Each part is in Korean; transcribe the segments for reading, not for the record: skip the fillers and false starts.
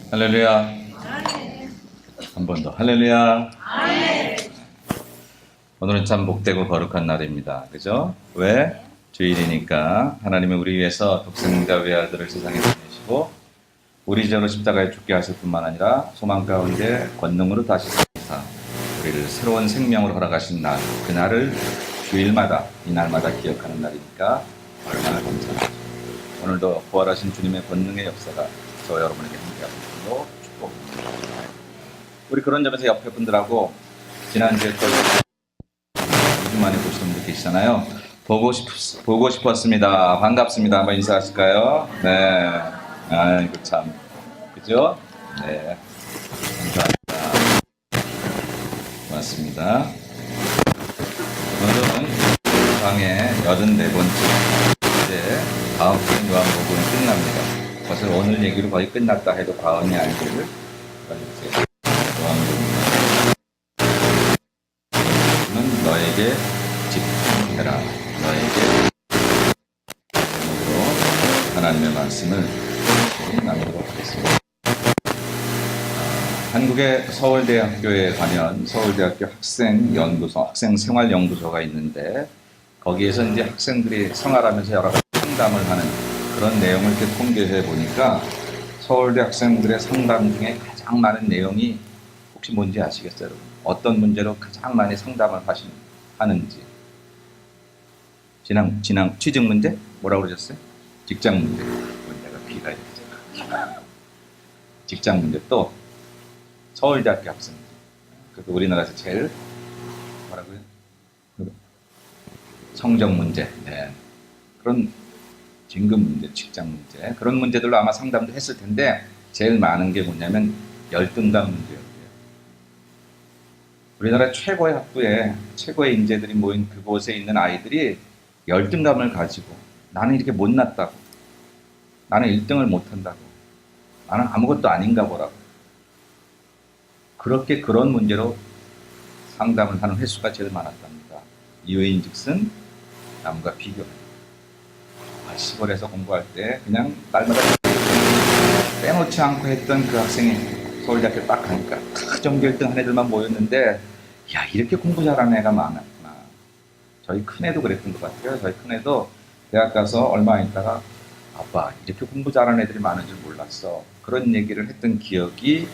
할렐루야. 한 번 더. 할렐루야. 오늘은 참 복되고 거룩한 날입니다. 그죠? 왜? 주일이니까 하나님은 우리 위해서 독생자 외아들을 세상에 보내시고 우리 죄로 십자가에 죽게 하실 뿐만 아니라 소망 가운데 권능으로 다시 살리사 우리를 새로운 생명으로 허락하신 날, 그날을 주일마다 이 날마다 기억하는 날이니까 얼마나 감사하죠. 오늘도 부활하신 주님의 권능의 역사가 저와 여러분에게 함께하고 있음으로 축복합니다. 우리 그런 점에서 옆에 분들하고 지난주에 또 2주 만에 보시는 분들 계시잖아요. 보고 싶었습니다. 반갑습니다. 한번 인사하실까요? 네. 아이고 참. 그죠? 네. 감사합니다. 고맙습니다. 오늘은 강의 84번째 이제 다음 주 요한복음이 끝납니다. 사실 오늘 얘기로 거의 끝났다 해도 과언이 아니고 이제 요한복음은 너에게 집중해라. 너에게 하나님의 말씀을 나누도록 하겠습니다. 한국의 서울대학교에 가면 서울대학교 학생생활연구소가 있는데 거기에서 이제 학생들이 생활하면서 여러 가지 상담을 하는 그런 내용을 이렇게 통계해 보니까 서울대 학생들의 상담 중에 가장 많은 내용이 혹시 뭔지 아시겠어요? 여러분? 어떤 문제로 가장 많이 상담을 하는지. 취직 문제? 뭐라고 그러셨어요? 직장 문제. 내가 귀가 있잖아. 직장 문제 또 서울대학교 학생들. 그리고 우리나라에서 제일 뭐라고요? 성적 문제. 네. 그런 진급 문제, 직장 문제 그런 문제들로 아마 상담도 했을 텐데 제일 많은 게 뭐냐면 열등감 문제였고요. 우리나라 최고의 학부에 최고의 인재들이 모인 그곳에 있는 아이들이 열등감을 가지고 나는 이렇게 못났다고, 나는 1등을 못한다고, 나는 아무것도 아닌가 보라고 그렇게 그런 문제로 상담을 하는 횟수가 제일 많았답니다. 이유인즉슨 남과 비교합니다. 시골에서 공부할 때 그냥 날마다 빼놓지 않고 했던 그 학생이 서울대학교 딱 가니까 다 전교 1등 한 애들만 모였는데 야, 이렇게 공부 잘하는 애가 많았구나. 저희 큰애도 그랬던 것 같아요. 저희 큰애도 대학 가서 얼마 있다가 아빠 이렇게 공부 잘하는 애들이 많은 줄 몰랐어. 그런 얘기를 했던 기억이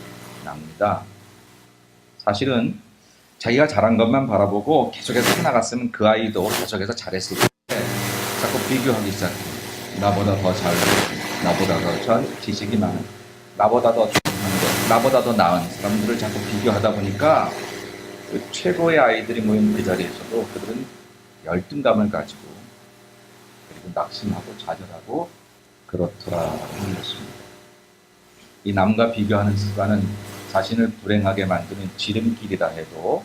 납니다. 사실은 자기가 잘한 것만 바라보고 계속해서 해나갔으면 그 아이도 계속해서 잘했을 텐데 자꾸 비교하기 시작해요. 나보다 더 잘, 나보다 더 잘 지식이 많은, 나보다 더 좋은 것, 나보다 더 나은 사람들을 자꾸 비교하다 보니까 그 최고의 아이들이 모인 그 자리에서도 그들은 열등감을 가지고 그리고 낙심하고 좌절하고 그렇더라 하는 것입니다. 이 남과 비교하는 습관은 자신을 불행하게 만드는 지름길이다 해도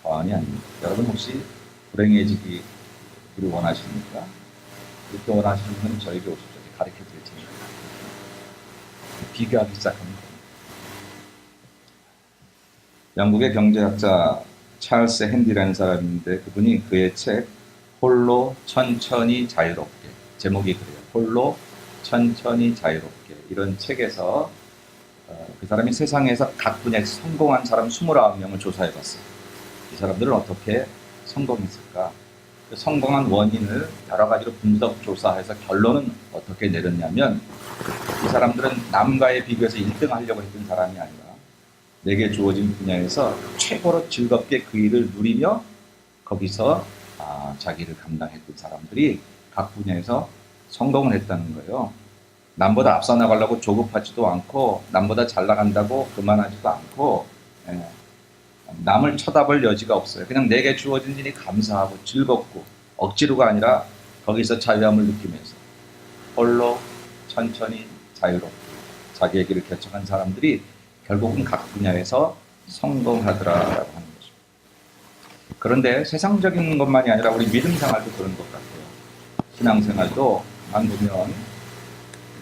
과언이 아닙니다. 여러분 혹시 불행해지기를 원하십니까? 그렇게 원하시는 분은 저에게 오십시오. 가르쳐 드릴 테니까. 비교하기 시작하는 겁니다. 영국의 경제학자 찰스 핸디라는 사람인데 그분이 그의 책 홀로 천천히 자유롭게, 제목이 그래요. 홀로 천천히 자유롭게, 이런 책에서 그 사람이 세상에서 각 분야에서 성공한 사람 29명을 조사해 봤어요. 이 사람들은 어떻게 성공했을까? 그 성공한 원인을 여러 가지로 분석 조사해서 결론은 어떻게 내렸냐면 이 사람들은 남과의 비교해서 1등 하려고 했던 사람이 아니라 내게 주어진 분야에서 최고로 즐겁게 그 일을 누리며 거기서 자기를 감당했던 사람들이 각 분야에서 성공을 했다는 거예요. 남보다 앞서 나가려고 조급하지도 않고 남보다 잘 나간다고 그만하지도 않고 남을 쳐다볼 여지가 없어요. 그냥 내게 주어진 일이 감사하고 즐겁고 억지로가 아니라 거기서 자유함을 느끼면서 홀로 천천히 자유롭게 자기의 길을 개척한 사람들이 결국은 각 분야에서 성공하더라라고 하는 것입니다. 그런데 세상적인 것만이 아니라 우리 믿음 생활도 그런 것 같아요. 신앙생활도 만 보면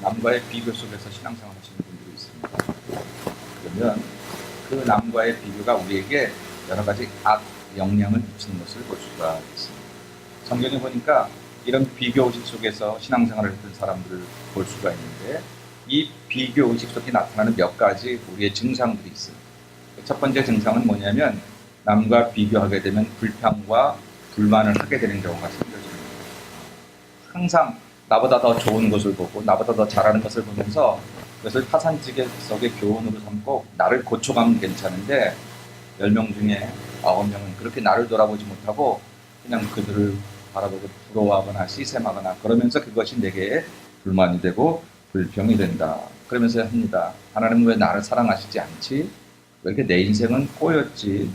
남과의 비교 속에서 신앙생활 하시는 분들이 있습니다. 그러면 그 남과의 비교가 우리에게 여러 가지 악 영향을 미치는 것을 볼 수가 있습니다. 성경에 보니까 이런 비교의식 속에서 신앙생활을 했던 사람들을 볼 수가 있는데 이 비교 의식 속에 나타나는 몇 가지 우리의 증상들이 있어요. 첫 번째 증상은 뭐냐면 남과 비교하게 되면 불평과 불만을 하게 되는 경우가 생겨집니다. 항상 나보다 더 좋은 것을 보고 나보다 더 잘하는 것을 보면서 그것을 타산지계 속의 교훈으로 삼고 나를 고쳐가면 괜찮은데 10명 중에 9명은 그렇게 나를 돌아보지 못하고 그냥 그들을 바라보고 부러워하거나 시샘하거나 그러면서 그것이 내게 불만이 되고 불평이 된다. 그러면서 합니다. 하나님은 왜 나를 사랑하시지 않지? 왜 이렇게 내 인생은 꼬였지?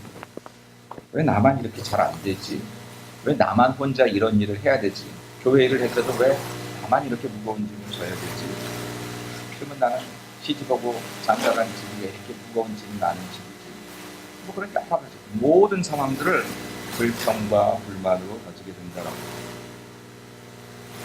왜 나만 이렇게 잘 안 되지? 왜 나만 혼자 이런 일을 해야 되지? 교회 일을 했어도 왜 나만 이렇게 무거운 짐을 져야 되지? 그러면 나는 시집하고 장가간 집이 왜 이렇게 무거운 짐이 나는 집이지? 뭐 그런 여러 가지 모든 상황들을 불평과 불만으로 가지게 된다라고.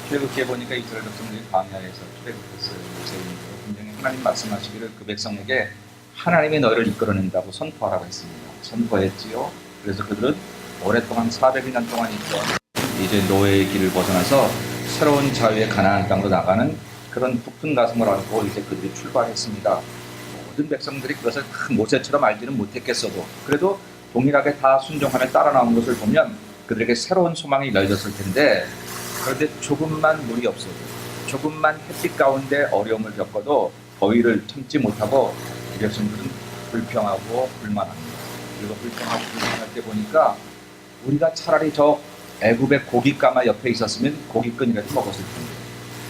출애굽기에 보니까 이스라엘 백성들이 광야에서 출애굽했어요. 모세님도 분명히 하나님 말씀하시기를 그 백성에게 하나님이 너희를 이끌어낸다고 선포하라고 했습니다. 선포했지요. 그래서 그들은 오랫동안 400년 동안 있던 이제 노예의 길을 벗어나서 새로운 자유의 가나안 땅으로 나가는 그런 부푼 가슴을 안고 이제 그들이 출발했습니다. 모든 백성들이 그것을 모세처럼 알지는 못했겠어도 그래도 동일하게 다 순종하며 따라 나온 것을 보면 그들에게 새로운 소망이 열렸을 텐데 그런데 조금만 물이 없어도 조금만 햇빛 가운데 어려움을 겪어도 더위를 참지 못하고 이 백성들은 불평하고 불만합니다. 그리고 불평하고 불만할 때 보니까 우리가 차라리 저 애굽의 고깃가마 옆에 있었으면 고깃끈이라도 먹었을 텐데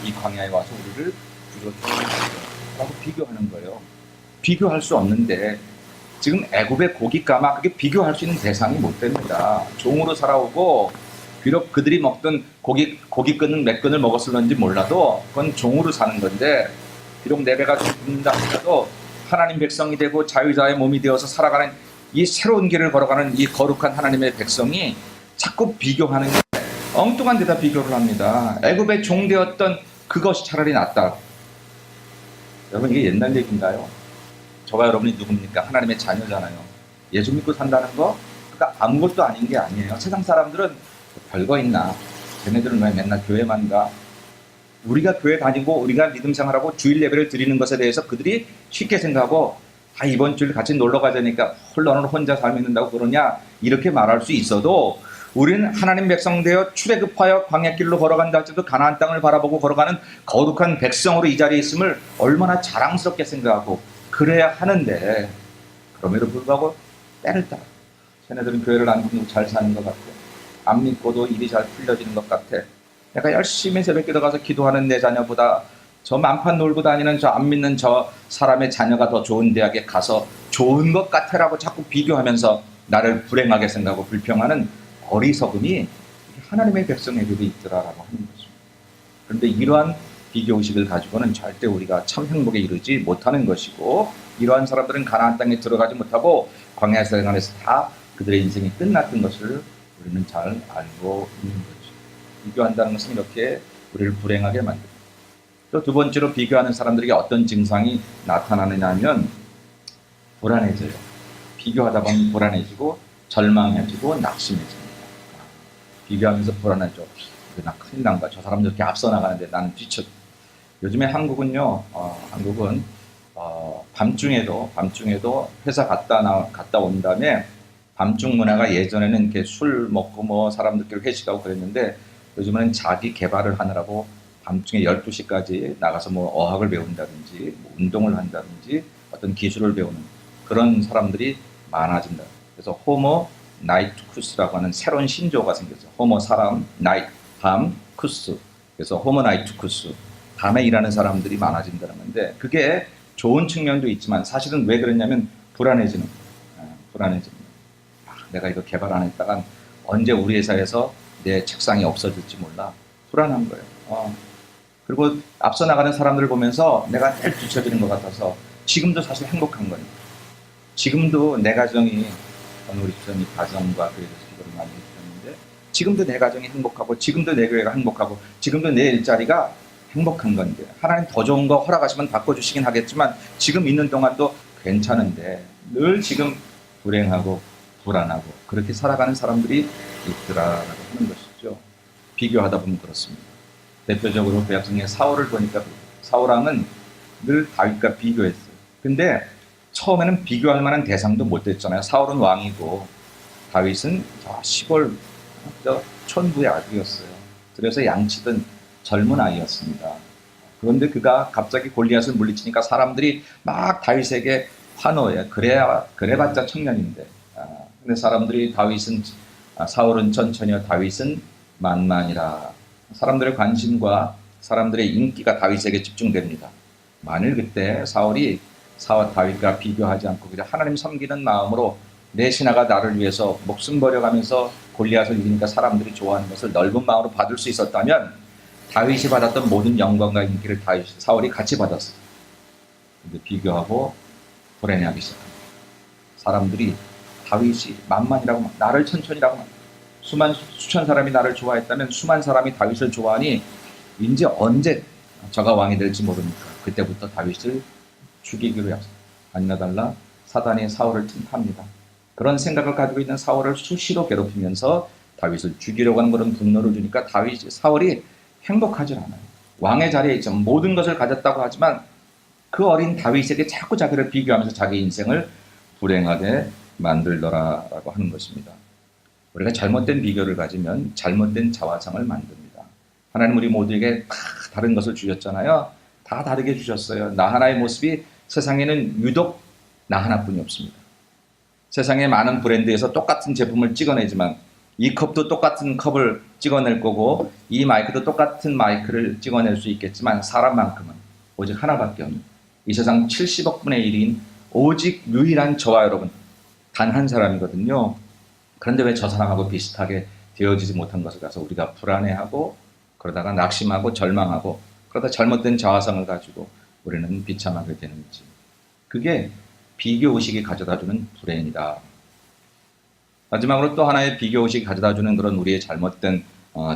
이 광야에 와서 우리를 주저주라고 비교하는 거예요. 비교할 수 없는데 지금 애굽의 고깃가마 그게 비교할 수 있는 대상이 못 됩니다. 종으로 살아오고 비록 그들이 먹던 고깃끈은 몇 근을 먹었을런지 몰라도 그건 종으로 사는 건데 비록 내 배가 죽는다 하더라도 하나님 백성이 되고 자유자의 몸이 되어서 살아가는 이 새로운 길을 걸어가는 이 거룩한 하나님의 백성이 자꾸 비교하는 게 엉뚱한 데다 비교를 합니다. 애굽의 종되었던 그것이 차라리 낫다. 여러분 이게 옛날 얘기인가요? 저와 여러분이 누굽니까? 하나님의 자녀잖아요. 예수 믿고 산다는 거 그러니까 아무것도 아닌 게 아니에요. 세상 사람들은 별거 있나? 쟤네들은 왜 맨날 교회만 가? 우리가 교회 다니고 우리가 믿음 생활하고 주일 예배를 드리는 것에 대해서 그들이 쉽게 생각하고 다 이번 주일 같이 놀러 가자니까 너는 혼자 삶 있는다고 그러냐? 이렇게 말할 수 있어도 우리는 하나님 백성 되어 출애굽하여 광야길로 걸어간다 할지라도 가나안 땅을 바라보고 걸어가는 거룩한 백성으로 이 자리에 있음을 얼마나 자랑스럽게 생각하고 그래야 하는데 그럼에도 불구하고 때를 따라 쟤네들은 교회를 안 믿고 잘 사는 것 같아. 안 믿고도 일이 잘 풀려지는 것 같아. 내가 열심히 새벽기도 가서 기도하는 내 자녀보다 저 만판 놀고 다니는 저 안 믿는 저 사람의 자녀가 더 좋은 대학에 가서 좋은 것 같아라고 자꾸 비교하면서 나를 불행하게 생각하고 불평하는 어리석음이 하나님의 백성에게도 있더라라고 하는 거죠. 그런데 이러한 비교의식을 가지고는 절대 우리가 참 행복에 이르지 못하는 것이고 이러한 사람들은 가나안 땅에 들어가지 못하고 광야 생활에서 다 그들의 인생이 끝났던 것을 우리는 잘 알고 있는 거죠. 비교한다는 것은 이렇게 우리를 불행하게 만듭니다. 또 두 번째로 비교하는 사람들에게 어떤 증상이 나타나느냐 하면 불안해져요. 비교하다 보면 불안해지고 절망해지고 낙심해집니다. 비교하면서 불안해져. 나 큰일 난 거야. 저 사람 저렇게 앞서 나가는데 나는 뒤쳐. 요즘에 한국은요, 한국은 밤중에도 회사 갔다 온 다음에 밤중 문화가 예전에는 이렇게 술 먹고 뭐 사람들끼리 회식하고 그랬는데 요즘은 자기 개발을 하느라고 밤중에 12시까지 나가서 뭐 어학을 배운다든지 뭐 운동을 한다든지 어떤 기술을 배우는 그런 사람들이 많아진다. 그래서 호모 나이투쿠스라고 하는 새로운 신조어가 생겼어요. 호모 사람, 나이트, 밤, 쿠스. 그래서 호모 나이투쿠스. 밤에 일하는 사람들이 많아진다는 건데 그게 좋은 측면도 있지만 사실은 왜 그러냐면 불안해지는 거예요. 불안해지는 거예요. 내가 이거 개발 안 했다간 언제 우리 회사에서 내 책상이 없어질지 몰라. 불안한 거예요. 그리고 앞서 나가는 사람들을 보면서 내가 늘 뒤처지는 것 같아서 지금도 사실 행복한 거예요. 지금도 내 가정이 오늘 우리 주장이 가정과 그에 대해서 기도를 많이 해주셨는데 지금도 내 가정이 행복하고 지금도 내 교회가 행복하고 지금도 내 일자리가 행복한 건데 하나님 더 좋은 거 허락하시면 바꿔주시긴 하겠지만 지금 있는 동안도 괜찮은데 늘 지금 불행하고 불안하고 그렇게 살아가는 사람들이 있더라라고 하는 것이죠. 비교하다 보면 그렇습니다. 대표적으로 구약성의 사울을 보니까 사울왕은 늘 다윗과 비교했어요. 근데 처음에는 비교할 만한 대상도 못 됐잖아요. 사울은 왕이고 다윗은 저 시골 저 촌부의 아들이었어요. 그래서 양치던 젊은 아이였습니다. 그런데 그가 갑자기 골리앗을 물리치니까 사람들이 막 다윗에게 환호해. 그래봤자 청년인데. 근데 사람들이 사울은 천천히요, 다윗은 만만이라. 사람들의 관심과 사람들의 인기가 다윗에게 집중됩니다. 만일 그때 사울이 다윗과 비교하지 않고 그냥 하나님 섬기는 마음으로 내 신하가 나를 위해서 목숨 버려가면서 골리앗을 이기니까 사람들이 좋아하는 것을 넓은 마음으로 받을 수 있었다면 다윗이 받았던 모든 영광과 인기를 사울이 같이 받았어요. 근데 비교하고 불행해하기 시작합니다. 사람들이 다윗이 만만이라고 나를 천천히라고 수천 사람이 나를 좋아했다면 수만 사람이 다윗을 좋아하니 이제 언제 저가 왕이 될지 모르니까 그때부터 다윗을 죽이기로 약속. 아니나 달라 사단이 사울을 틈탑니다. 그런 생각을 가지고 있는 사울을 수시로 괴롭히면서 다윗을 죽이려고 하는 그런 분노를 주니까 사울이 행복하지 않아요. 왕의 자리에 있죠. 모든 것을 가졌다고 하지만 그 어린 다윗에게 자꾸 자기를 비교하면서 자기 인생을 불행하게 만들더라라고 하는 것입니다. 우리가 잘못된 비교를 가지면 잘못된 자화상을 만듭니다. 하나님 우리 모두에게 다 다른 것을 주셨잖아요. 다 다르게 주셨어요. 나 하나의 모습이 세상에는 유독 나 하나뿐이 없습니다. 세상의 많은 브랜드에서 똑같은 제품을 찍어내지만 이 컵도 똑같은 컵을 찍어낼 거고 이 마이크도 똑같은 마이크를 찍어낼 수 있겠지만 사람만큼은 오직 하나밖에 없는 이 세상 70억 분의 1인 오직 유일한 저와 여러분 단 한 사람이거든요. 그런데 왜 저 사람하고 비슷하게 되어지지 못한 것을 가서 우리가 불안해하고 그러다가 낙심하고 절망하고 그러다 잘못된 자화상을 가지고 우리는 비참하게 되는지. 그게 비교의식이 가져다주는 불행이다. 마지막으로 또 하나의 비교의식이 가져다주는 그런 우리의 잘못된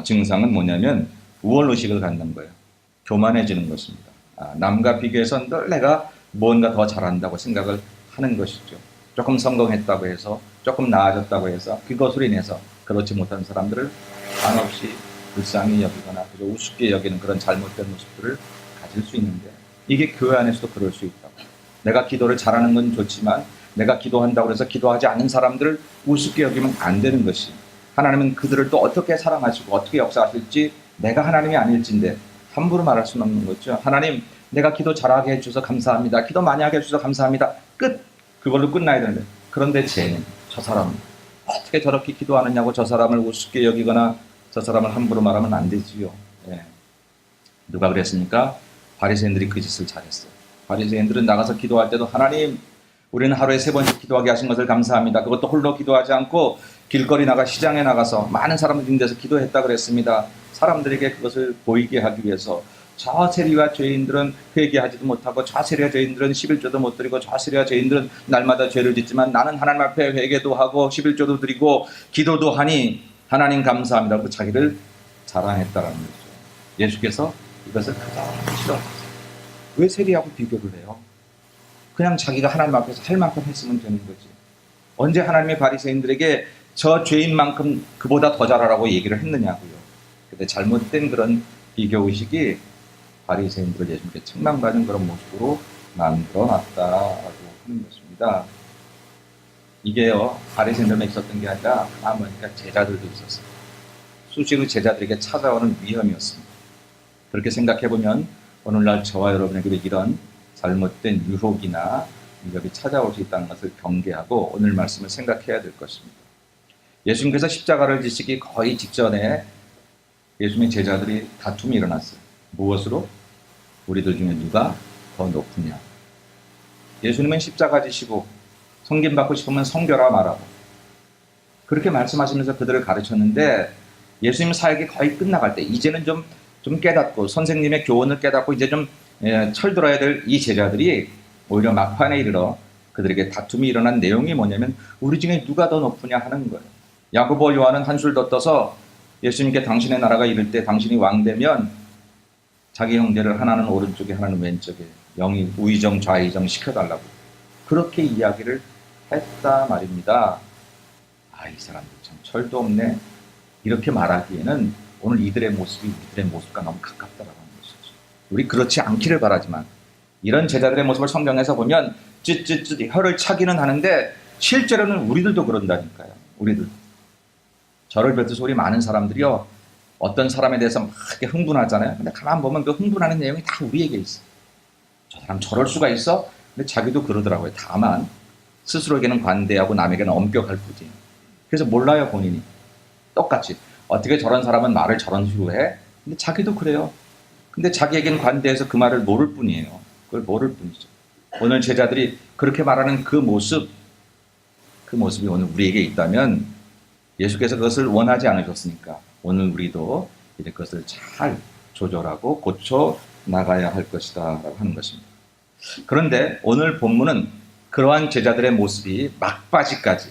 증상은 뭐냐면 우월의식을 갖는 거예요. 교만해지는 것입니다. 남과 비교해서 늘 내가 뭔가 더 잘한다고 생각을 하는 것이죠. 조금 성공했다고 해서 조금 나아졌다고 해서 그것으로 인해서 그렇지 못한 사람들을 한없이 불쌍히 여기거나 그저 우습게 여기는 그런 잘못된 모습들을 가질 수 있는데 이게 교회 안에서도 그럴 수 있다고. 내가 기도를 잘하는 건 좋지만 내가 기도한다고 해서 기도하지 않는 사람들을 우습게 여기면 안 되는 것이 하나님은 그들을 또 어떻게 사랑하시고 어떻게 역사하실지 내가 하나님이 아닐진데 함부로 말할 수는 없는 거죠. 하나님 내가 기도 잘하게 해주셔서 감사합니다. 기도 많이 하게 해주셔서 감사합니다. 끝! 그걸로 끝나야 되는데 그런데 쟤는 저 사람 어떻게 저렇게 기도하느냐고 저 사람을 우습게 여기거나 저 사람을 함부로 말하면 안 되지요. 예. 누가 그랬습니까? 바리새인들이 그 짓을 잘했어요. 바리새인들은 나가서 기도할 때도 하나님 우리는 하루에 3번씩 기도하게 하신 것을 감사합니다. 그것도 홀로 기도하지 않고 길거리 나가 시장에 나가서 많은 사람들 있는 데서 기도했다 그랬습니다. 사람들에게 그것을 보이게 하기 위해서 저 세리와 죄인들은 회개하지도 못하고 저 세리와 죄인들은 11조도 못 드리고 저 세리와 죄인들은 날마다 죄를 짓지만 나는 하나님 앞에 회개도 하고 11조도 드리고 기도도 하니 하나님 감사합니다. 그 자기를 자랑했다라는 거죠. 예수께서 이것을 가장 싫어하셨어요. 왜 세리하고 비교를 해요? 그냥 자기가 하나님 앞에서 할 만큼 했으면 되는 거지. 언제 하나님의 바리새인들에게 저 죄인만큼 그보다 더 잘하라고 얘기를 했느냐고요. 근데 잘못된 그런 비교의식이 바리새인들을 예수님께 책망받는 그런 모습으로 만들어놨다라고 하는 것입니다. 이게요, 바리새인들만 있었던 게 아니라 보니까 제자들도 있었어요. 수시로 제자들에게 찾아오는 위험이었습니다. 그렇게 생각해보면 오늘날 저와 여러분에게 이런 잘못된 유혹이나 위협이 찾아올 수 있다는 것을 경계하고 오늘 말씀을 생각해야 될 것입니다. 예수님께서 십자가를 지시기 거의 직전에 예수님의 제자들이 다툼이 일어났어요. 무엇으로? 우리들 중에 누가 더 높으냐. 예수님은 십자가 지시고 성김받고 싶으면 성결하 말하고 그렇게 말씀하시면서 그들을 가르쳤는데 예수님 사역이 거의 끝나갈 때 이제는 좀 깨닫고 선생님의 교훈을 깨닫고 이제 좀 철들어야 될 이 제자들이 오히려 막판에 이르러 그들에게 다툼이 일어난 내용이 뭐냐면 우리 중에 누가 더 높으냐 하는 거예요. 야고보 요한은 한술 더 떠서 예수님께 당신의 나라가 이를 때 당신이 왕되면 자기 형제를 하나는 오른쪽에 하나는 왼쪽에 영이 우의정 좌의정 시켜달라고 그렇게 이야기를 했다 말입니다. 이 사람들 참 철도 없네. 이렇게 말하기에는 오늘 이들의 모습이 우리들의 모습과 너무 가깝다라고 하는 것이죠. 우리 그렇지 않기를 바라지만 이런 제자들의 모습을 성경에서 보면 쯧쯧쯧 혀를 차기는 하는데 실제로는 우리들도 그런다니까요. 우리들. 저를 비롯해서 우리 많은 사람들이요. 어떤 사람에 대해서 막 이렇게 흥분하잖아요. 근데 가만 보면 그 흥분하는 내용이 다 우리에게 있어. 저 사람 저럴 수가 있어? 근데 자기도 그러더라고요. 다만 스스로에게는 관대하고 남에게는 엄격할 뿐이에요. 그래서 몰라요, 본인이. 똑같이. 어떻게 저런 사람은 말을 저런 식으로 해? 근데 자기도 그래요. 근데 자기에게는 관대해서 그 말을 모를 뿐이에요. 그걸 모를 뿐이죠. 오늘 제자들이 그렇게 말하는 그 모습이 오늘 우리에게 있다면 예수께서 그것을 원하지 않으셨으니까 오늘 우리도 이제 그것을 잘 조절하고 고쳐 나가야 할 것이다 라고 하는 것입니다. 그런데 오늘 본문은 그러한 제자들의 모습이 막바지까지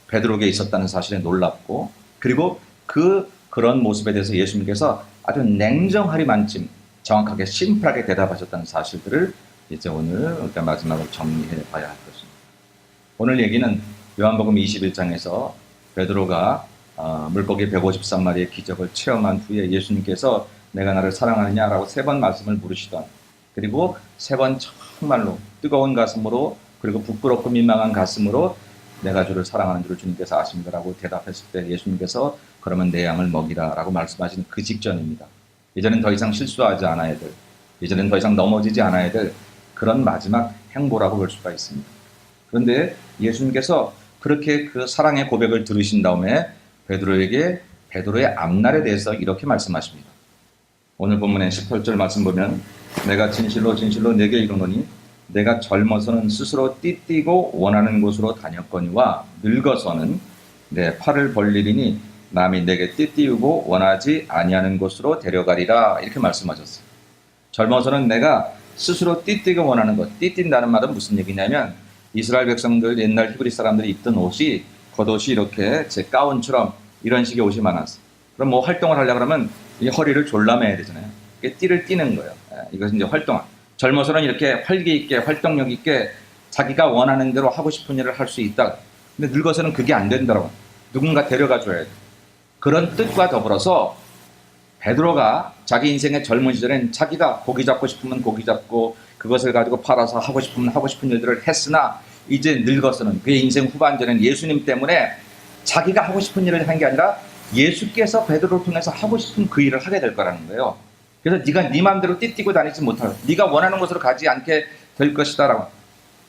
베드로에게 있었다는 사실에 놀랍고, 그리고 그런 모습에 대해서 예수님께서 아주 냉정하리만큼 정확하게 심플하게 대답하셨다는 사실들을 이제 오늘 우리가 마지막으로 정리해 봐야 할 것입니다. 오늘 얘기는 요한복음 21장에서 베드로가 물고기 153마리의 기적을 체험한 후에 예수님께서 내가 나를 사랑하느냐라고 3번 말씀을 물으시던, 그리고 3번 정말로 뜨거운 가슴으로 그리고 부끄럽고 민망한 가슴으로 내가 주를 사랑하는 줄을 주님께서 아십니다라고 대답했을 때 예수님께서 그러면 내 양을 먹이라 라고 말씀하신 그 직전입니다. 이제는 더 이상 실수하지 않아야 될, 이제는 더 이상 넘어지지 않아야 될 그런 마지막 행보라고 볼 수가 있습니다. 그런데 예수님께서 그렇게 그 사랑의 고백을 들으신 다음에 베드로에게 베드로의 앞날에 대해서 이렇게 말씀하십니다. 오늘 본문의 18절 말씀 보면 내가 진실로 진실로 내게 이르노니 내가 젊어서는 스스로 띠띠고 원하는 곳으로 다녔거니와 늙어서는 내 팔을 벌리리니 남이 내게 띠띠우고 원하지 아니하는 곳으로 데려가리라 이렇게 말씀하셨어요. 젊어서는 내가 스스로 띠띠고 원하는 것, 띠뛴다는 말은 무슨 얘기냐면 이스라엘 백성들 옛날 히브리 사람들이 입던 옷이 겉옷이 이렇게 제 가운처럼 이런 식의 옷이 많았어요. 그럼 뭐 활동을 하려고 하면 이 허리를 졸라매야 되잖아요. 띠를 띠는 거예요. 이것은 이제 활동. 젊어서는 이렇게 활기 있게 활동력 있게 자기가 원하는 대로 하고 싶은 일을 할 수 있다. 근데 늙어서는 그게 안 된다고. 누군가 데려가 줘야 돼. 그런 뜻과 더불어서 베드로가 자기 인생의 젊은 시절엔 자기가 고기 잡고 싶으면 고기 잡고 그것을 가지고 팔아서 하고 싶으면 하고 싶은 일들을 했으나 이제 늙어서는 그의 인생 후반전엔 예수님 때문에 자기가 하고 싶은 일을 한 게 아니라 예수께서 베드로를 통해서 하고 싶은 그 일을 하게 될 거라는 거예요. 그래서 네가 네 마음대로 띠띠고 다니지 못할, 네가 원하는 곳으로 가지 않게 될 것이다라고.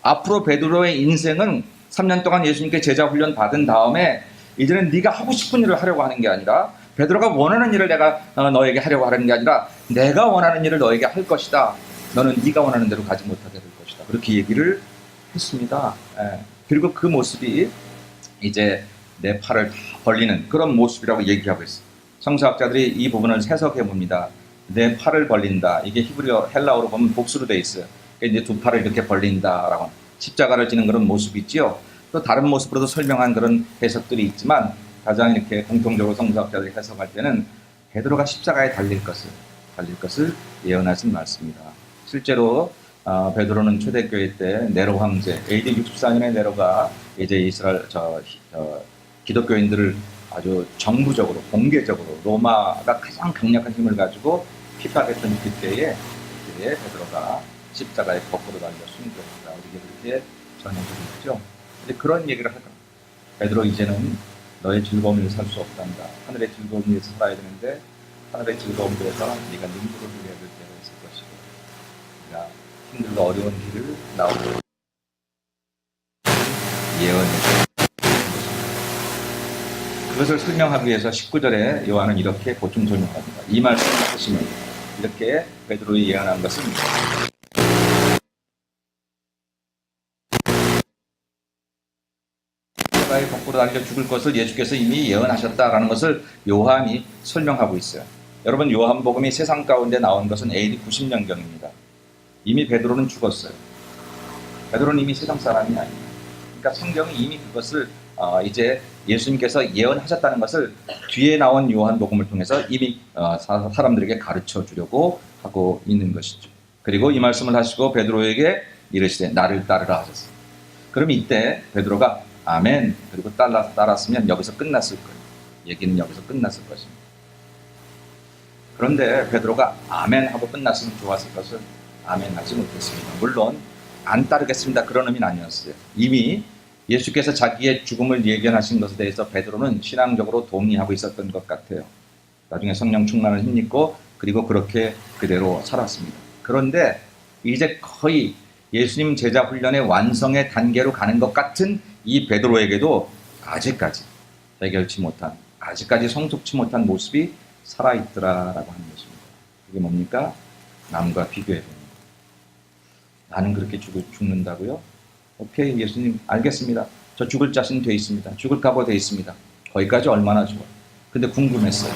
앞으로 베드로의 인생은 3년 동안 예수님께 제자 훈련 받은 다음에 이제는 네가 하고 싶은 일을 하려고 하는 게 아니라 베드로가 원하는 일을 내가 너에게 하려고 하는 게 아니라 내가 원하는 일을 너에게 할 것이다. 너는 네가 원하는 대로 가지 못하게 될 것이다. 그렇게 얘기를 했습니다. 그리고 그 모습이 이제 내 팔을 다 벌리는 그런 모습이라고 얘기하고 있어요. 성서학자들이 이 부분을 해석해 봅니다. 내 팔을 벌린다. 이게 히브리어 헬라어로 보면 복수로 돼 있어요. 그러니까 이제 두 팔을 이렇게 벌린다라고 십자가를 지는 그런 모습이 있지요. 또 다른 모습으로도 설명한 그런 해석들이 있지만 가장 이렇게 공통적으로 성서학자들이 해석할 때는 베드로가 십자가에 달릴 것을 예언하신 말씀입니다. 실제로 베드로는 초대교회 때 네로 황제 AD 64년에 네로가 이제 이스라엘 기독교인들을 아주 정부적으로 공개적으로 로마가 가장 강력한 힘을 가지고 핍박했던 그때에 베드로가 십자가에 거꾸로 달려 순교했다. 우리에게 그렇게 전해주고 있죠. 근데 그런 얘기를 할까? 베드로 이제는 너의 즐거움을 위해서 살 수 없단다. 하늘의 즐거움을 위해서 살아야 되는데 하늘의 즐거움을 위해서 네가 눈물을 흘려야 될 때가 있을 것이고 네가 힘들고 어려운 길을 나오고 예언해 그것을 설명하기 위해서 19절에 요한은 이렇게 보충 설명합니다. 이 말씀을 하시면 이렇게 베드로의 예언한 것은 십자가에 거꾸로 달려 죽을 것을 예수께서 이미 예언하셨다라는 것을 요한이 설명하고 있어요. 여러분 요한복음이 세상 가운데 나온 것은 AD 90년경입니다. 이미 베드로는 죽었어요. 베드로는 이미 세상 사람이 아니에요. 그러니까 성경이 이미 그것을 이제 예수님께서 예언하셨다는 것을 뒤에 나온 요한복음을 통해서 이미 사람들에게 가르쳐 주려고 하고 있는 것이죠. 그리고 이 말씀을 하시고 베드로에게 이르시되 나를 따르라 하셨어요. 그럼 이때 베드로가 아멘 그리고 따랐으면 여기서 끝났을 거예요. 얘기는 여기서 끝났을 것입니다. 그런데 베드로가 아멘 하고 끝났으면 좋았을 것을 아멘 하지 못했습니다. 물론 안 따르겠습니다 그런 의미는 아니었어요. 이미 예수께서 자기의 죽음을 예견하신 것에 대해서 베드로는 신앙적으로 동의하고 있었던 것 같아요. 나중에 성령 충만을 힘입고 그리고 그렇게 그대로 살았습니다. 그런데 이제 거의 예수님 제자 훈련의 완성의 단계로 가는 것 같은 이 베드로에게도 아직까지 해결치 못한, 아직까지 성숙치 못한 모습이 살아있더라라고 하는 것입니다. 그게 뭡니까? 남과 비교해 보는 것. 나는 그렇게 죽는다고요? 오케이, 예수님 알겠습니다. 저 죽을 자신 돼 있습니다. 죽을 각오 돼 있습니다. 거기까지 얼마나 좋아. 근데 궁금했어요.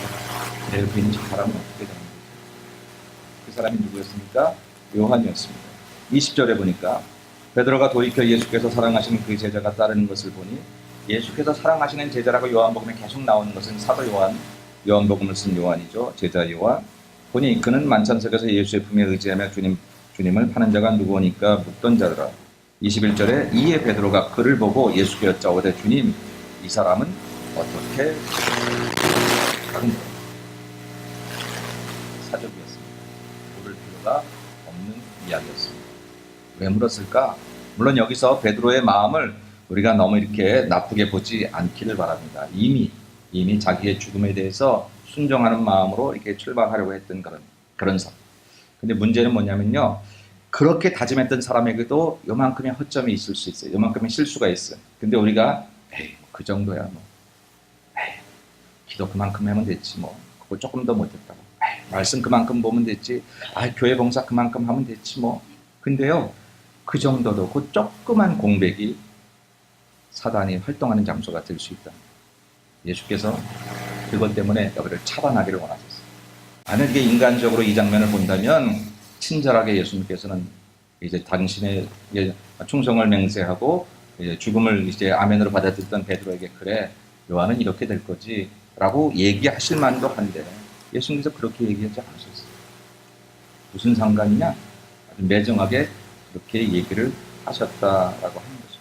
내 옆에 있는 저 사람은 어떻게 되는 거죠? 그 사람이 누구였습니까? 요한이었습니다. 20절에 보니까 베드로가 돌이켜 예수께서 사랑하시는 그 제자가 따르는 것을 보니, 예수께서 사랑하시는 제자라고 요한복음에 계속 나오는 것은 사도 요한, 요한복음을 쓴 요한이죠. 제자 요한. 보니 그는 만찬석에서 예수의 품에 의지하며 주님을 파는 자가 누구오니까 묻던 자더라. 21절에 이에 베드로가 그를 보고 예수께 여짜오되 주님, 이 사람은 어떻게 다른 것? 사적이었습니다. 물을 필요가 없는 이야기였습니다. 왜 물었을까? 물론 여기서 베드로의 마음을 우리가 너무 이렇게 나쁘게 보지 않기를 바랍니다. 이미 자기의 죽음에 대해서 순종하는 마음으로 이렇게 출발하려고 했던 그런 사람. 근데 문제는 뭐냐면요. 그렇게 다짐했던 사람에게도 요만큼의 허점이 있을 수 있어요. 요만큼의 실수가 있어요. 근데 우리가 에이, 그 정도야 뭐. 에이, 기도 그만큼 하면 됐지 뭐. 그거 조금 더 못했다고. 에이, 말씀 그만큼 보면 됐지. 교회 봉사 그만큼 하면 됐지 뭐. 근데요. 그 정도도 그 조그만 공백이 사단이 활동하는 장소가 될 수 있다. 예수께서 그것 때문에 여기를 차단하기를 원하셨어요. 나는 이게 인간적으로 이 장면을 본다면 친절하게 예수님께서는 이제 당신의 충성을 맹세하고 이제 죽음을 이제 아멘으로 받아들였던 베드로에게 그래 요한은 이렇게 될 거지라고 얘기하실 만도 한데 예수님께서 그렇게 얘기하지 않으셨어요. 무슨 상관이냐? 아주 매정하게 그렇게 얘기를 하셨다라고 하는 거죠.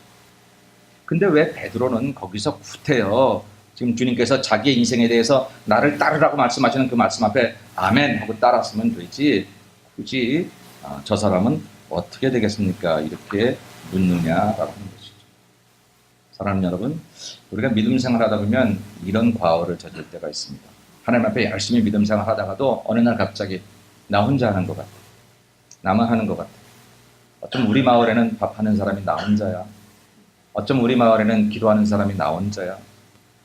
근데 왜 베드로는 거기서 구태여? 지금 주님께서 자기의 인생에 대해서 나를 따르라고 말씀하시는 그 말씀 앞에 아멘 하고 따랐으면 되지 굳이 저 사람은 어떻게 되겠습니까? 이렇게 묻느냐라고 하는 것이죠. 사랑하는 여러분, 우리가 믿음 생활하다 보면 이런 과오를 저질 때가 있습니다. 하나님 앞에 열심히 믿음 생활하다가도 어느 날 갑자기 나 혼자 하는 것 같아. 나만 하는 것 같아. 어쩜 우리 마을에는 밥하는 사람이 나 혼자야. 어쩜 우리 마을에는 기도하는 사람이 나 혼자야.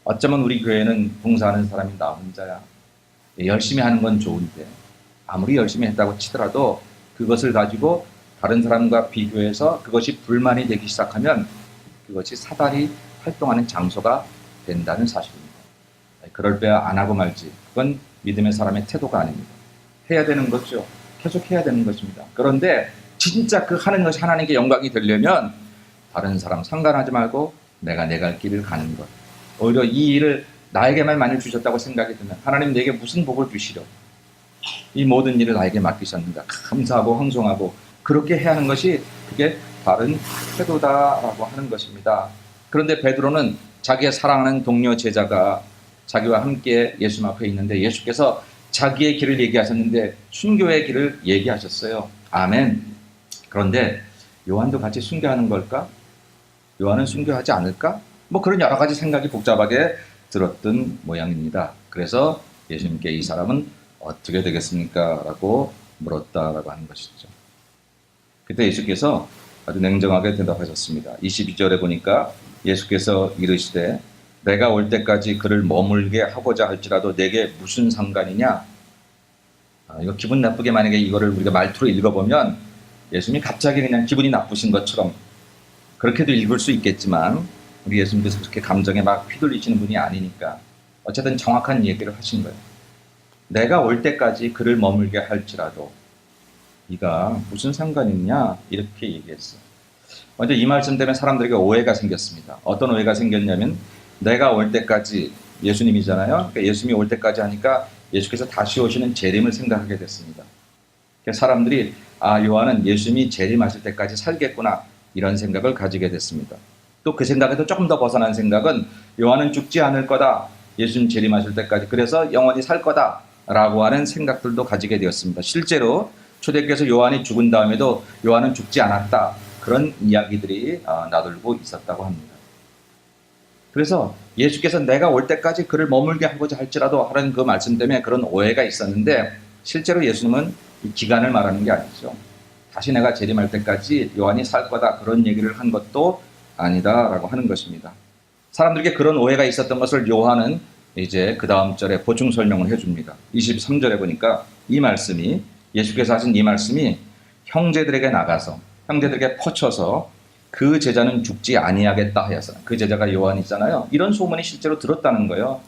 어쩌면 우리 교회는 봉사하는 사람이 나 혼자야. 열심히 하는 건 좋은데 아무리 열심히 했다고 치더라도 그것을 가지고 다른 사람과 비교해서 그것이 불만이 되기 시작하면 그것이 사단이 활동하는 장소가 된다는 사실입니다. 그럴 때 안 하고 말지. 그건 믿음의 사람의 태도가 아닙니다. 해야 되는 거죠. 계속 해야 되는 것입니다. 그런데 진짜 그 하는 것이 하나님께 영광이 되려면 다른 사람 상관하지 말고 내가 내 갈 길을 가는 것. 오히려 이 일을 나에게만 많이 주셨다고 생각이 들면 하나님 내게 무슨 복을 주시려? 이 모든 일을 나에게 맡기셨는가? 감사하고 황송하고 그렇게 해야 하는 것이 그게 바른 태도다라고 하는 것입니다. 그런데 베드로는 자기의 사랑하는 동료 제자가 자기와 함께 예수 앞에 있는데 예수께서 자기의 길을 얘기하셨는데 순교의 길을 얘기하셨어요. 아멘. 그런데 요한도 같이 순교하는 걸까? 요한은 순교하지 않을까? 뭐 그런 여러 가지 생각이 복잡하게 들었던 모양입니다. 그래서 예수님께 이 사람은 어떻게 되겠습니까? 라고 물었다라고 하는 것이죠. 그때 예수께서 아주 냉정하게 대답하셨습니다. 22절에 보니까 예수께서 이르시되 내가 올 때까지 그를 머물게 하고자 할지라도 내게 무슨 상관이냐? 이거 기분 나쁘게 만약에 이거를 우리가 말투로 읽어보면 예수님이 갑자기 그냥 기분이 나쁘신 것처럼 그렇게도 읽을 수 있겠지만 우리 예수님께서 그렇게 감정에 막 휘둘리시는 분이 아니니까 어쨌든 정확한 얘기를 하신 거예요. 내가 올 때까지 그를 머물게 할지라도 네가 무슨 상관이 있냐? 이렇게 얘기했어요. 먼저 이 말씀 때문에 사람들에게 오해가 생겼습니다. 어떤 오해가 생겼냐면 내가 올 때까지 예수님이잖아요. 그러니까 예수님이 올 때까지 하니까 예수께서 다시 오시는 재림을 생각하게 됐습니다. 그래서 사람들이 요한은 예수님이 재림하실 때까지 살겠구나 이런 생각을 가지게 됐습니다. 또 그 생각에도 조금 더 벗어난 생각은 요한은 죽지 않을 거다. 예수님 재림하실 때까지 그래서 영원히 살 거다 라고 하는 생각들도 가지게 되었습니다. 실제로 초대교회에서 요한이 죽은 다음에도 요한은 죽지 않았다. 그런 이야기들이 나돌고 있었다고 합니다. 그래서 예수께서 내가 올 때까지 그를 머물게 하고자 할지라도 하는 그 말씀 때문에 그런 오해가 있었는데 실제로 예수님은 이 기간을 말하는 게 아니죠. 다시 내가 재림할 때까지 요한이 살 거다 그런 얘기를 한 것도 아니다라고 하는 것입니다. 사람들에게 그런 오해가 있었던 것을 요한은 이제 그 다음 절에 보충 설명을 해줍니다. 23절에 보니까 이 말씀이 예수께서 하신 이 말씀이 형제들에게 나가서 형제들에게 퍼쳐서 그 제자는 죽지 아니하겠다 하여서 그 제자가 요한이잖아요. 이런 소문이 실제로 들었다는 거예요.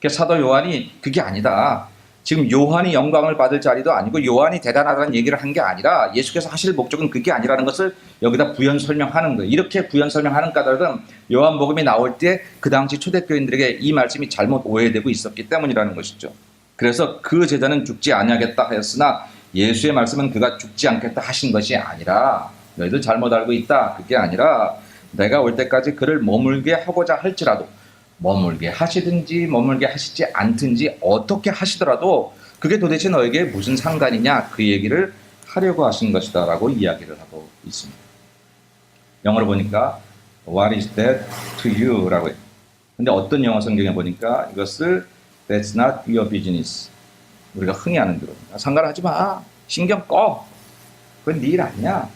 사도 요한이 그게 아니다. 지금 요한이 영광을 받을 자리도 아니고 요한이 대단하다는 얘기를 한 게 아니라 예수께서 하실 목적은 그게 아니라는 것을 여기다 부연 설명하는 거예요. 이렇게 부연 설명하는 까닭은 요한복음이 나올 때 그 당시 초대교인들에게 이 말씀이 잘못 오해되고 있었기 때문이라는 것이죠. 그래서 그 제자는 죽지 아니하겠다 하였으나 예수의 말씀은 그가 죽지 않겠다 하신 것이 아니라 너희들 잘못 알고 있다. 그게 아니라 내가 올 때까지 그를 머물게 하고자 할지라도 머물게 하시든지 머물게 하시지 않든지 어떻게 하시더라도 그게 도대체 너에게 무슨 상관이냐 그 얘기를 하려고 하신 것이다 라고 이야기를 하고 있습니다. 영어로 보니까 What is that to you? 라고 해요. 근데 어떤 영어 성경에 보니까 이것을 That's not your business. 우리가 흔히 하는 대로 상관하지 마. 신경 꺼. 그건 네 일 아니야.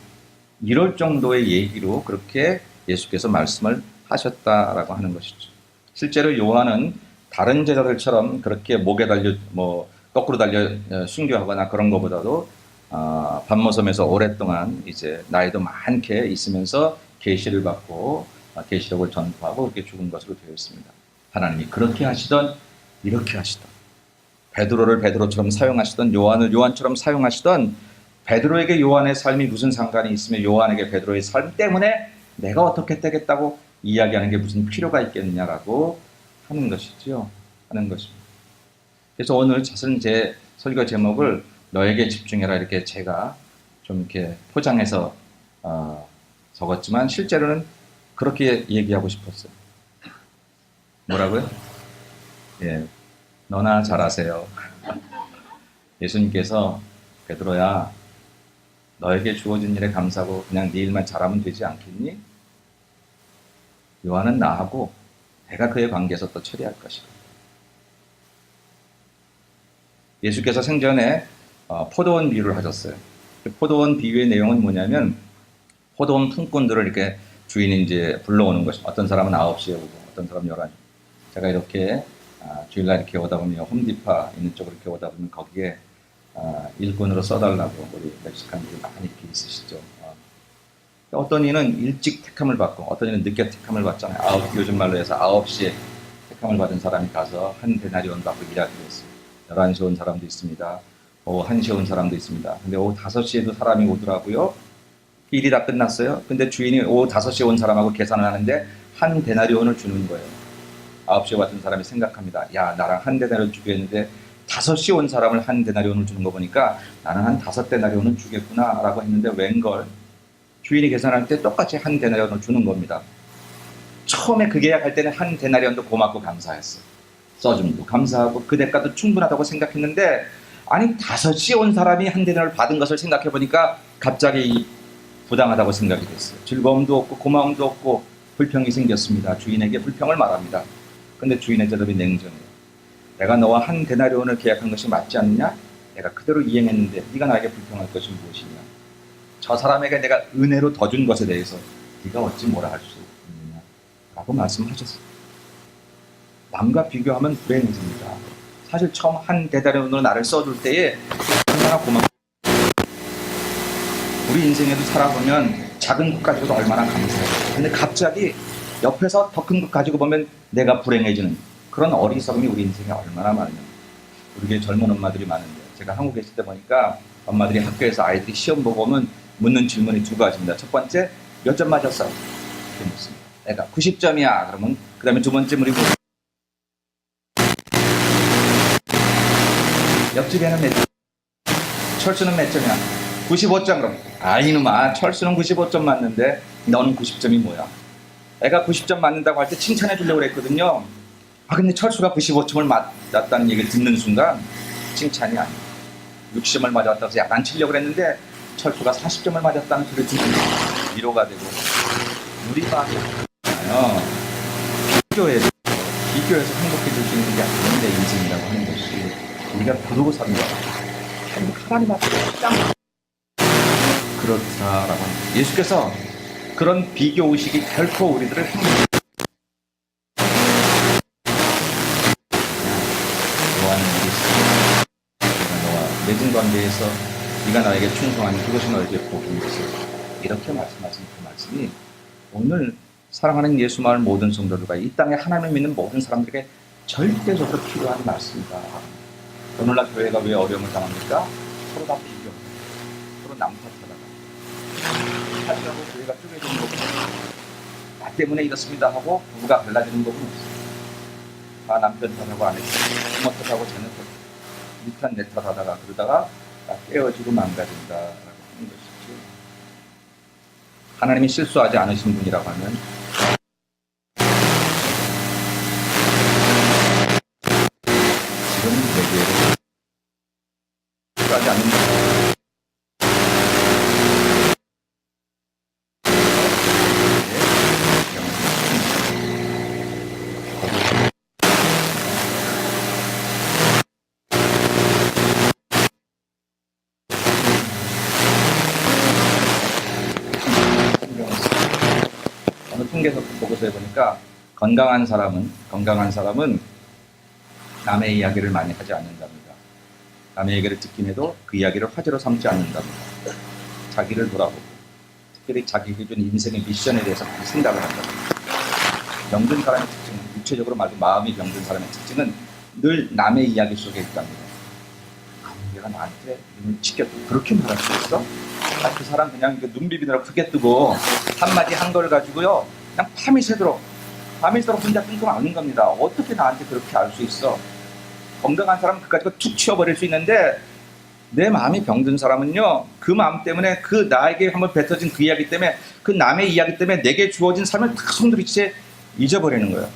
이럴 정도의 얘기로 그렇게 예수께서 말씀을 하셨다라고 하는 것이죠. 실제로 요한은 다른 제자들처럼 그렇게 목에 달려 거꾸로 달려 순교하거나 그런 것보다도 반모섬에서 오랫동안 이제 나이도 많게 있으면서 계시를 받고 계시록을 전파하고 그렇게 죽은 것으로 되어 있습니다. 하나님이 그렇게 하시던 이렇게 하시던 베드로를 베드로처럼 사용하시던 요한을 요한처럼 사용하시던 베드로에게 요한의 삶이 무슨 상관이 있으며 요한에게 베드로의 삶 때문에 내가 어떻게 되겠다고 이야기하는 게 무슨 필요가 있겠느냐라고 하는 것이죠. 하는 것입니다. 그래서 오늘 사실 제 설교 제목을 너에게 집중해라 이렇게 제가 좀 이렇게 포장해서 적었지만 실제로는 그렇게 얘기하고 싶었어요. 뭐라고요? 예, 너나 잘하세요. 예수님께서 베드로야 너에게 주어진 일에 감사하고 그냥 네 일만 잘하면 되지 않겠니? 요한은 나하고 내가 그의 관계에서 또 처리할 것이다. 예수께서 생전에 포도원 비유를 하셨어요. 포도원 비유의 내용은 뭐냐면 포도원 품꾼들을 이렇게 주인이 이제 불러오는 것입니다. 어떤 사람은 9시에 오고 어떤 사람은 11시. 제가 이렇게 주일날 이렇게 오다 보면 홈디파 있는 쪽으로 이렇게 오다 보면 거기에 일꾼으로 써달라고 우리 멕시칸들이 많이 이렇게 있으시죠. 어떤 이는 일찍 택함을 받고 어떤 이는 늦게 택함을 받잖아요. 요즘 말로 해서 9시에 택함을 받은 사람이 가서 한 데나리온 받고 일하기로 했어요. 11시에 온 사람도 있습니다. 오후 1시에 온 사람도 있습니다. 근데 오후 5시에도 사람이 오더라고요. 일이 다 끝났어요. 근데 주인이 오후 5시에 온 사람하고 계산을 하는데 한 데나리온을 주는 거예요. 9시에 왔던 사람이 생각합니다. 야, 나랑 한 데나리온 주기로 했는데 5시에 온 사람을 한 데나리온을 주는 거 보니까 나는 한 5데나리온을 주겠구나 라고 했는데 웬걸 주인이 계산할 때 똑같이 한 데나리온을 주는 겁니다. 처음에 그 계약할 때는 한 데나리온도 고맙고 감사했어. 써줌도 감사하고 그 대가도 충분하다고 생각했는데 아니 5시에 온 사람이 한 데나리온을 받은 것을 생각해 보니까 갑자기 부당하다고 생각이 됐어요. 즐거움도 없고 고마움도 없고 불평이 생겼습니다. 주인에게 불평을 말합니다. 근데 주인의 대답이 냉정해요. 내가 너와 한 데나리온을 계약한 것이 맞지 않느냐? 내가 그대로 이행했는데 네가 나에게 불평할 것이 무엇이냐? 저 사람에게 내가 은혜로 더 준 것에 대해서 네가 어찌 뭐라 할 수 있느냐? 라고 말씀하셨어요. 남과 비교하면 불행해집니다. 사실 처음 한 데나리온으로 나를 써줄 때에 얼마나 고맙고 우리 인생에도 살아보면 작은 것 가지고도 얼마나 감사해요. 근데 갑자기 옆에서 더 큰 것 가지고 보면 내가 불행해지는 그런 어리석음이 우리 인생에 얼마나 많아요. 우리 교회 젊은 엄마들이 많은데 제가 한국에 있을 때 보니까 엄마들이 학교에서 아이들이 시험 보고 오면 묻는 질문이 2가지입니다. 첫 번째, 몇 점 맞았어? 이렇게 묻습니다. 내가 90점이야. 그러면 그 다음에 두 번째 물이 옆집에는 몇 점? 철수는 몇 점이야? 95점. 그럼 이놈아 철수는 95점 맞는데 너는 90점이 뭐야? 애가 90점 맞는다고 할 때 칭찬해 주려고 그랬거든요. 근데 철수가 95점을 맞았다는 얘기를 듣는 순간 칭찬이 아니에요. 60점을 맞았다고 해서 약간 치려고 했는데 철수가 40점을 맞았다는 소리 듣는 위로가 되고 우리가 비교해서 행복해질 수 있는 게 아닌데 인생이라고 하는 것이 우리가 부르고 사는 거야. 하나님 앞에 가장 그렇다라고 합니다. 예수께서 그런 비교 의식이 결코 우리들을 너와는 너와 맺은 관계에서 네가 나에게 충성하니 그것이 너에게 복인 것을 이렇게 말씀하신 그 말씀이 오늘 사랑하는 예수마을 모든 성도들과 이 땅에 하나님을 믿는 모든 사람들에게 절대적으로 필요한 말씀이다. 오늘날 교회가 왜 어려움을 당합니까? 서로 다 비교, 서로 남 탓하다가 하지라고 교회가 쪼개지는 거고 나 때문에 이렇습니다 하고 부부가 갈라지는 거는 없어요. 다 남편 탓하고 아내 탓하고 부모 탓하고 자녀 탓하고 니 탓 내 탓하다가 그러다가 깨어지고 망가진다라고 하는 것이죠. 하나님이 실수하지 않으신 분이라고 하면 지금 내게 실수하지 않는다. 어느 통계 보고서에 보니까 건강한 사람은 남의 이야기를 많이 하지 않는답니다. 남의 얘기를 듣긴 해도 그 이야기를 화제로 삼지 않는답니다. 자기를 돌아보고 특별히 자기 기준 인생의 미션에 대해서 많이 생각을 한답니다. 병든 사람의 특징은 육체적으로 말고 마음이 병든 사람의 특징은 늘 남의 이야기 속에 있답니다. 얘가 나한테 눈을 치켰고 그렇게 말할 수 있어? 그 사람 그냥 눈 비비느라 크게 뜨고 한마디 한 걸 가지고요 그냥 밤이 새도록 혼자 끙끙 앓는 겁니다. 어떻게 나한테 그렇게 알 수 있어? 건강한 사람은 그까짓 거 툭 치워버릴 수 있는데 내 마음이 병든 사람은요 그 마음 때문에 그 나에게 한번 뱉어진 그 이야기 때문에 그 남의 이야기 때문에 내게 주어진 삶을 다 손들이채 잊어버리는 거예요.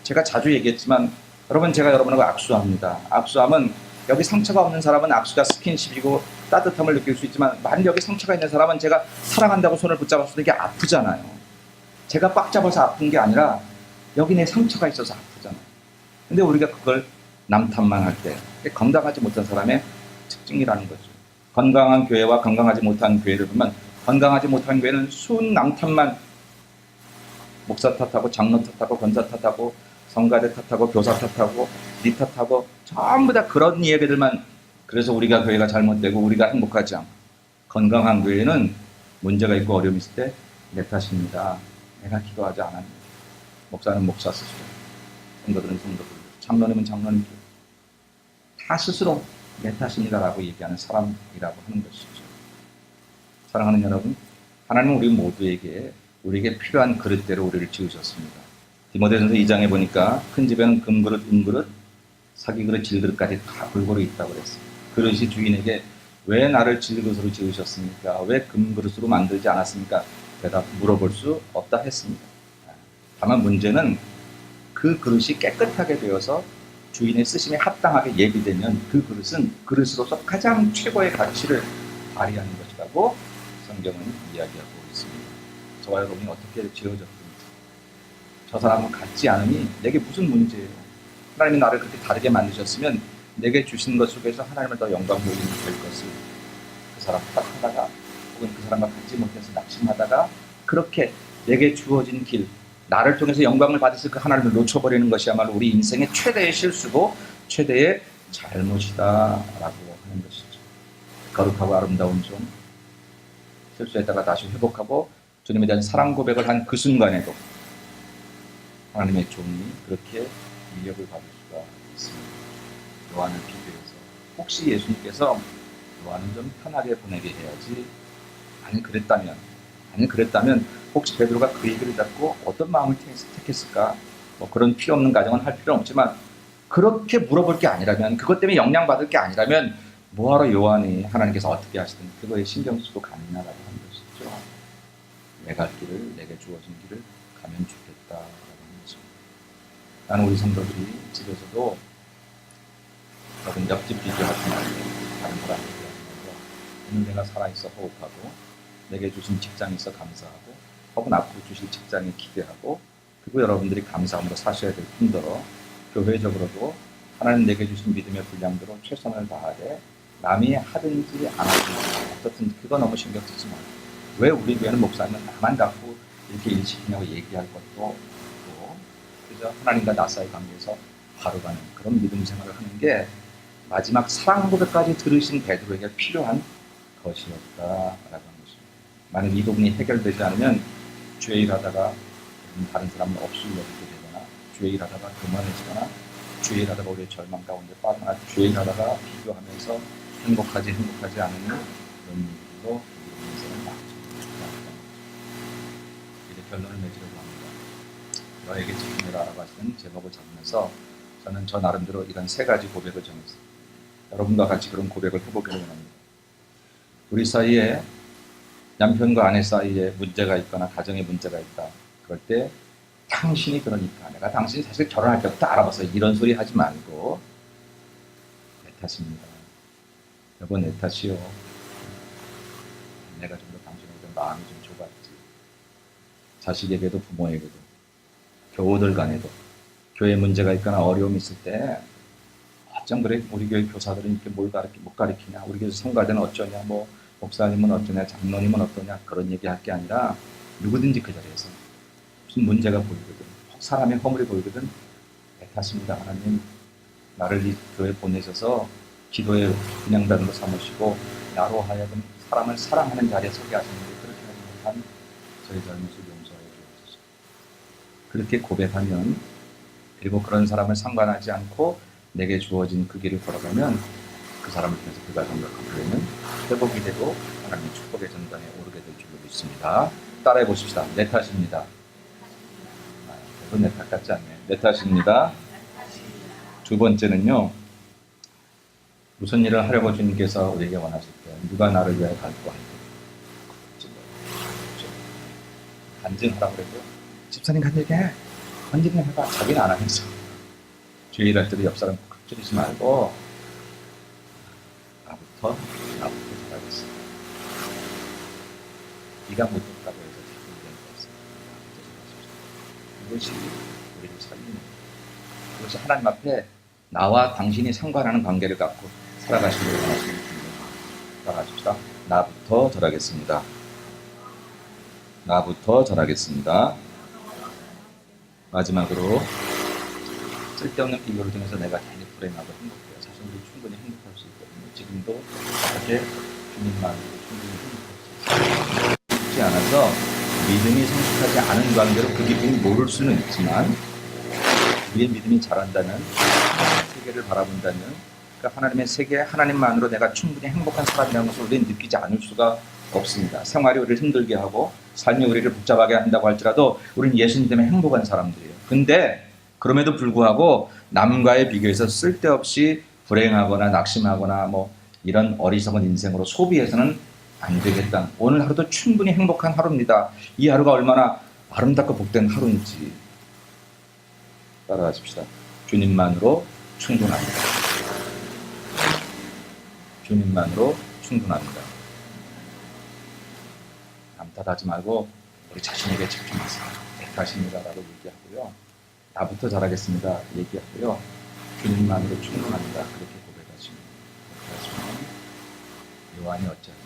제가 자주 얘기했지만 여러분 제가 여러분하고 악수합니다. 악수하면 여기 상처가 없는 사람은 악수가 스킨십이고 따뜻함을 느낄 수 있지만 만약 여기 상처가 있는 사람은 제가 사랑한다고 손을 붙잡았을 때 이게 아프잖아요. 제가 꽉 잡아서 아픈 게 아니라 여기 내 상처가 있어서 아프잖아요. 근데 우리가 그걸 남 탓만 할 때 건강하지 못한 사람의 특징이라는 거죠. 건강한 교회와 건강하지 못한 교회를 보면 건강하지 못한 교회는 순 남 탓만 목사 탓하고 장로 탓하고 권사 탓하고 성가대 탓하고 교사 탓하고 니 탓하고 전부 다 그런 이야기들만 그래서 우리가 교회가 잘못되고 우리가 행복하지 않고 건강한 교회는 문제가 있고 어려움이 있을 때 내 탓입니다. 내가 기도하지 않았는데 목사는 목사 스스로 성도들은 성도들 장로님은 장로님 다 스스로 내 탓입니다라고 얘기하는 사람이라고 하는 것이죠. 사랑하는 여러분 하나님은 우리 모두에게 우리에게 필요한 그릇대로 우리를 지으셨습니다. 디모데전서 2장에 보니까 큰 집에는 금그릇, 은그릇, 사기그릇, 질그릇까지 다 골고루 있다고 그랬어요. 그릇이 주인에게 왜 나를 질그릇으로 지으셨습니까? 왜 금그릇으로 만들지 않았습니까? 대답 물어볼 수 없다 했습니다. 다만 문제는 그 그릇이 깨끗하게 되어서 주인의 쓰심에 합당하게 예비되면 그 그릇은 그릇으로서 가장 최고의 가치를 발휘하는 것이라고 성경은 이야기하고 있습니다. 저와 여러분이 어떻게 지어졌든지 저 사람은 같지 않으니 내게 무슨 문제예요? 하나님이 나를 그렇게 다르게 만드셨으면 내게 주신 것 속에서 하나님을 더 영광 돌리는 될 것을 그 사람 탓하다가 혹은 그 사람과 같지 못해서 낙심하다가 그렇게 내게 주어진 길 나를 통해서 영광을 받았을 그 하나님을 놓쳐버리는 것이야말로 우리 인생의 최대의 실수고 최대의 잘못이다라고 하는 것이죠. 거룩하고 아름다운 종 실수했다가 다시 회복하고 주님에 대한 사랑 고백을 한 그 순간에도 하나님의 종이 그렇게 위협을 받을 수가 있습니다. 요한을 비교해서 혹시 예수님께서 요한은 좀 편하게 보내게 해야지 아니 그랬다면 혹시 베드로가 그 얘기를 듣고 어떤 마음을 택했을까? 뭐 그런 필요 없는 가정은 할 필요는 없지만 그렇게 물어볼 게 아니라면 그것 때문에 영향받을 게 아니라면 뭐하러 요한이 하나님께서 어떻게 하시든 그거에 신경 쓰고 가느냐라고 하는 것이죠. 내 갈 길을 내게 주어진 길을 가면 좋겠다라고 하는 것입니다. 나는 우리 성도들이 집에서도 여러분 옆집 비교하지 말고 다른 사람에게 하면서 오늘 내가 살아있어 호흡하고 내게 주신 직장에 있어 감사하고 혹은 앞으로 주실 직장에 기대하고 그리고 여러분들이 감사함으로 사셔야 될 뿐더러 교회적으로도 하나님 내게 주신 믿음의 분량대로 최선을 다하되 남이 하든지 안 하든지 어떻든 그거 너무 신경 쓰지 말고 왜 우리 교회는 목사님은 나만 갖고 이렇게 일시키냐고 얘기할 것도 없고 그저 하나님과 나 사이 관계에서 바로 가는 그런 믿음 생활을 하는 게 마지막 사랑 고백까지 들으신 베드로에게 필요한 것이었다라고 하는 것입니다. 만약 이 부분이 해결되지 않으면 주의 일하다가 다른 사람을 없이 여기게 되거나 주의 일하다가 교만해지거나 주의 일하다가 우리의 절망 가운데 빠져나 주의 일하다가 비교하면서 행복하지 않으니 그런 일로 우리 인생을 망쳐버린다. 이제 결론을 맺으려고 합니다. 너에게 집중해라라고 하시는 제목을 잡으면서 저는 저 나름대로 이런 세 가지 고백을 정했습니다. 여러분과 같이 그런 고백을 해보기를 원합니다. 우리 사이에 남편과 아내 사이에 문제가 있거나 가정에 문제가 있다. 그럴 때 당신이 그러니까 내가 당신이 사실 결혼할 때부터 알아봐서 이런 소리 하지 말고 내 탓입니다. 여보 내 탓이요. 내가 좀 더 당신에게 좀 마음이 좀 좁았지. 자식에게도 부모에게도 교우들 간에도 교회 문제가 있거나 어려움이 있을 때 어쩜 그래 우리 교회 교사들은 이렇게 못 가르치냐 우리 교회 성가대는 어쩌냐 뭐 목사님은 어쩌냐 장로님은 어떠냐 그런 얘기할 게 아니라 누구든지 그 자리에서 무슨 문제가 보이거든 사람의 허물이 보이거든 내 탓입니다. 하나님 나를 이 교회에 보내셔서 기도에 분양단으로 삼으시고 나로 하여금 사람을 사랑하는 자리에 서게 하시는데 그렇게 하지 못한 저희 잘못을 용서해 주옵소서. 그렇게 고백하면 그리고 그런 사람을 상관하지 않고 내게 주어진 그 길을 걸어가면 그 사람을 통해서 그가 생각한 교회는 회복이 되고 하나님의 축복의 전당에 오르게 될 줄로 믿습니다. 따라해 보십시다. 내 탓입니다. 별로 내 탓 같지 않네요. 내 탓입니다. 두 번째는요. 무슨 일을 하려고 주님께서 우리에게 원하실 때 누가 나를 위하여 갈구할 때 간증하라고 그래도 집사님 간증해 간증을 해봐. 자기는 안 하면서 주의 일할 때도 옆 사람 콕 줄이지 말고 나부터 잘하겠어. 네가 못했다고 해서 잘못된 것은 그것이 우리를 살리는 거예요. 그것이 하나님 앞에 나와 당신이 상관하는 관계를 갖고 살아가시기를 원하시는 분입니다. 따라가십시다. 나부터 절하겠습니다. 나부터 절하겠습니다. 마지막으로 쓸데없는 비교를 통해서 내가 괜히 불행하고 행복해요. 사실 우리 충분히 행복할 수 있거든요. 지금도 어떻게 주님만으로 충분히 행복할 수 있어요. 쉽지 않아서 믿음이 성숙하지 않은 관계로 그 기쁨이 모를 수는 있지만 우리의 믿음이 자란다면 세계를 바라본다면 그 하나님의 세계 하나님만으로 내가 충분히 행복한 사람이라는 것을 우리는 느끼지 않을 수가 없습니다. 생활이 우리를 힘들게 하고 삶이 우리를 복잡하게 한다고 할지라도 우리는 예수님 때문에 행복한 사람들이에요. 근데 그럼에도 불구하고 남과의 비교해서 쓸데없이 불행하거나 낙심하거나 뭐 이런 어리석은 인생으로 소비해서는 안 되겠다. 오늘 하루도 충분히 행복한 하루입니다. 이 하루가 얼마나 아름답고 복된 하루인지 따라가십시다. 주님만으로 충분합니다. 주님만으로 충분합니다. 남 탓하지 말고 우리 자신에게 집중하세요. 내 탓입니다라고 얘기하고요. 나부터 잘하겠습니다. 얘기하고요. 주님만으로 충분합니다. 그렇게 고백하시면 요한이 어찌하든지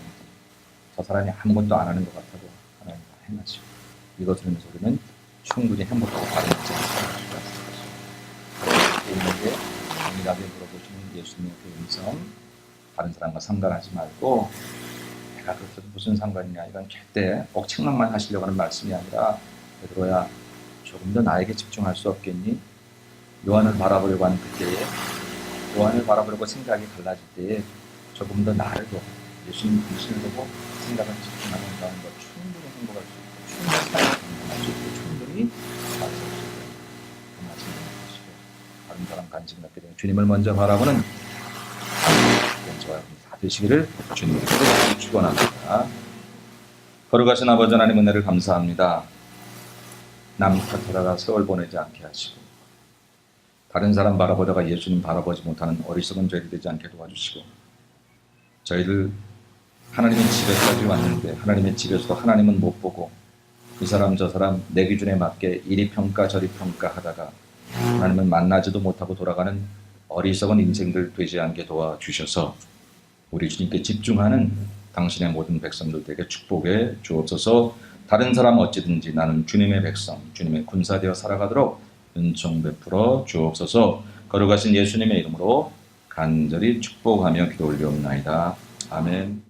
저 사람이 아무것도 안 하는 것 같아도 하나님 다 행하시고 이것을 하면서 우리는 충분히 행복하고 바른 인생을 살아갈 수가 있을 것입니다. 우리에게 동일하게 물어보시는 예수님의 그 음성 다른 사람과 상관하지 말고 내가 그렇게 무슨 상관이냐 이건 절대 꼭 책망만 하시려고 하는 말씀이 아니라 베드로야 조금 더 나에게 집중할 수 없겠니? 요한을 바라보려고 하는 그때에 요한을 바라보려고 생각이 달라질 때에 조금 더 나를 보고 예수님 당신을 보고 생각을 집중하는 가운데 충분히 행복할 수 있고 충분히 사랑을 경험할 수 있고 충분히 살아갈 수 있고 그 말씀을 하시고 다른 사람 관심 갖게 되는 주님을 먼저 바라보는 저와 여러분 다 되시기를 주님으로 축원합니다. 거룩하신 아버지 하나님 은혜를 감사합니다. 남 탓하다가 세월 보내지 않게 하시고 다른 사람 바라보다가 예수님 바라보지 못하는 어리석은 죄를 되지 않게 도와주시고 저희들 하나님의 집에까지 왔는데 하나님의 집에서도 하나님은 못 보고 이 사람 저 사람 내 기준에 맞게 이리 평가 저리 평가하다가 하나님은 만나지도 못하고 돌아가는 어리석은 인생들 되지 않게 도와주셔서 우리 주님께 집중하는 당신의 모든 백성들에게 축복해 주옵소서. 다른 사람 어찌든지 나는 주님의 백성, 주님의 군사되어 살아가도록 은총 베풀어 주옵소서. 거룩하신 예수님의 이름으로 간절히 축복하며 기도 올리옵나이다. 아멘.